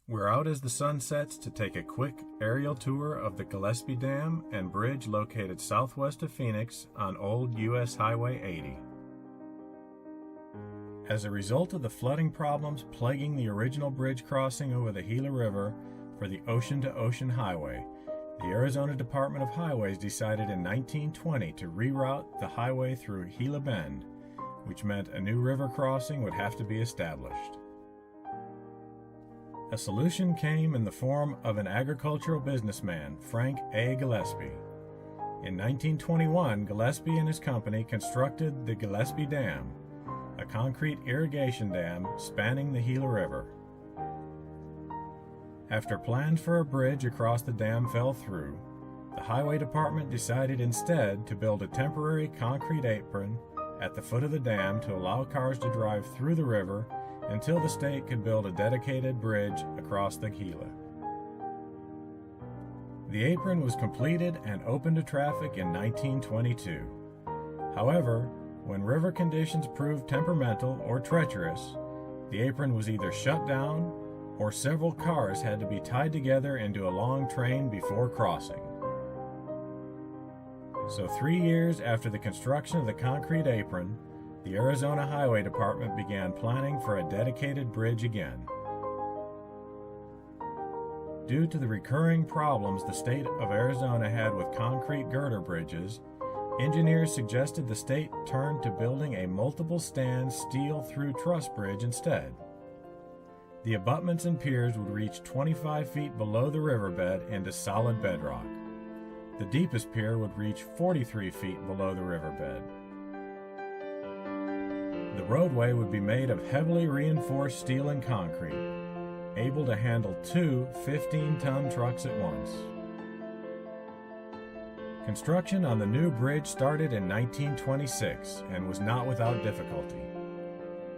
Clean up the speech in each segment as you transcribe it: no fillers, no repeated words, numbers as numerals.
We're out as the sun sets to take a quick aerial tour of the Gillespie Dam and bridge located southwest of Phoenix on old U.S. Highway 80. As a result of the flooding problems plaguing the original bridge crossing over the Gila River for the ocean-to-ocean highway, the Arizona Department of Highways decided in 1920 to reroute the highway through Gila Bend, which meant a new river crossing would have to be established. A solution came in the form of an agricultural businessman, Frank A. Gillespie. In 1921, Gillespie and his company constructed the Gillespie Dam, a concrete irrigation dam spanning the Gila River. After plans for a bridge across the dam fell through, the Highway Department decided instead to build a temporary concrete apron at the foot of the dam to allow cars to drive through the river until the state could build a dedicated bridge across the Gila. The apron was completed and opened to traffic in 1922. However, when river conditions proved temperamental or treacherous, the apron was either shut down or several cars had to be tied together into a long train before crossing. So 3 years after the construction of the concrete apron, the Arizona Highway Department began planning for a dedicated bridge again. Due to the recurring problems the state of Arizona had with concrete girder bridges, engineers suggested the state turn to building a multiple-span steel-through truss bridge instead. The abutments and piers would reach 25 feet below the riverbed into solid bedrock. The deepest pier would reach 43 feet below the riverbed. The roadway would be made of heavily reinforced steel and concrete, able to handle two 15-ton trucks at once. Construction on the new bridge started in 1926 and was not without difficulty.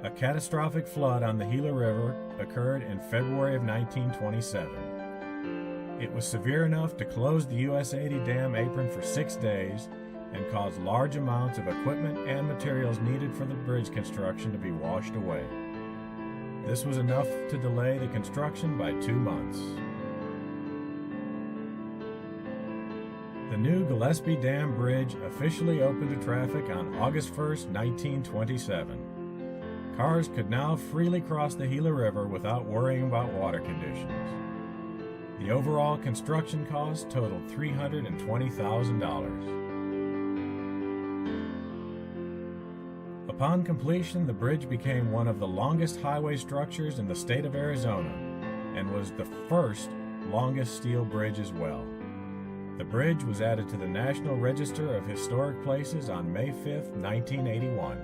A catastrophic flood on the Gila River occurred in February of 1927. It was severe enough to close the US 80 dam apron for 6 days and caused large amounts of equipment and materials needed for the bridge construction to be washed away. This was enough to delay the construction by 2 months. The new Gillespie Dam Bridge officially opened to traffic on August 1, 1927. Cars could now freely cross the Gila River without worrying about water conditions. The overall construction cost totaled $320,000. Upon completion, the bridge became one of the longest highway structures in the state of Arizona and was the first longest steel bridge as well. The bridge was added to the National Register of Historic Places on May 5, 1981.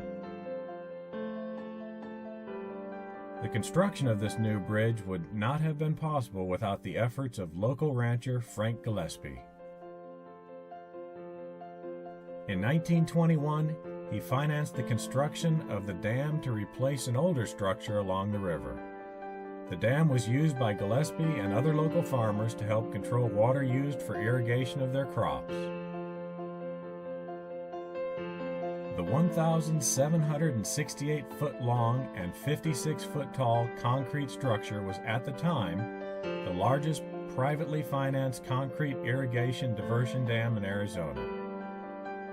The construction of this new bridge would not have been possible without the efforts of local rancher Frank Gillespie. In 1921, he financed the construction of the dam to replace an older structure along the river. The dam was used by Gillespie and other local farmers to help control water used for irrigation of their crops. The 1,768-foot long and 56-foot tall concrete structure was at the time the largest privately financed concrete irrigation diversion dam in Arizona.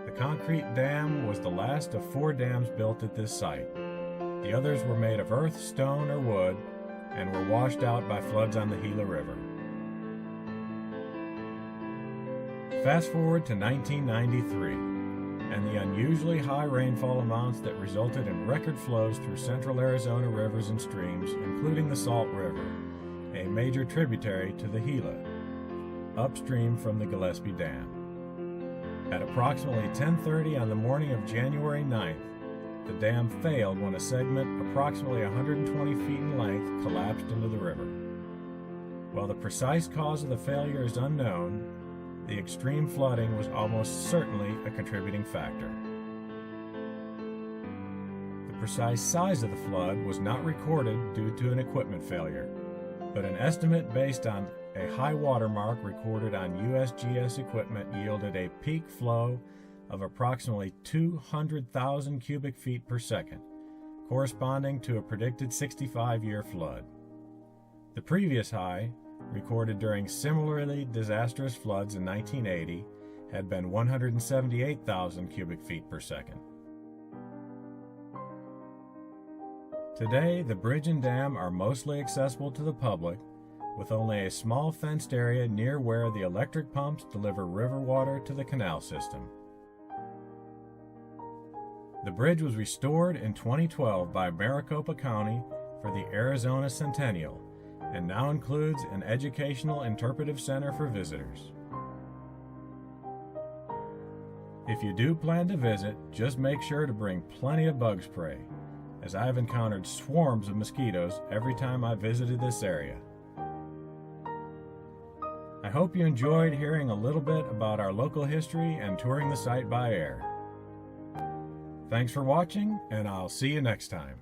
The concrete dam was the last of 4 dams built at this site. The others were made of earth, stone, or wood and were washed out by floods on the Gila River. Fast forward to 1993, and the unusually high rainfall amounts that resulted in record flows through central Arizona rivers and streams, including the Salt River, a major tributary to the Gila, upstream from the Gillespie Dam. At approximately 10:30 on the morning of January 9th, the dam failed when a segment approximately 120 feet in length collapsed into the river. While the precise cause of the failure is unknown, the extreme flooding was almost certainly a contributing factor. The precise size of the flood was not recorded due to an equipment failure, but an estimate based on a high water mark recorded on USGS equipment yielded a peak flow of approximately 200,000 cubic feet per second, corresponding to a predicted 65-year flood. The previous high, recorded during similarly disastrous floods in 1980, had been 178,000 cubic feet per second. Today, the bridge and dam are mostly accessible to the public, with only a small fenced area near where the electric pumps deliver river water to the canal system. The bridge was restored in 2012 by Maricopa County for the Arizona Centennial, and now includes an educational interpretive center for visitors. If you do plan to visit, just make sure to bring plenty of bug spray, as I have encountered swarms of mosquitoes every time I visited this area. I hope you enjoyed hearing a little bit about our local history and touring the site by air. Thanks for watching, and I'll see you next time.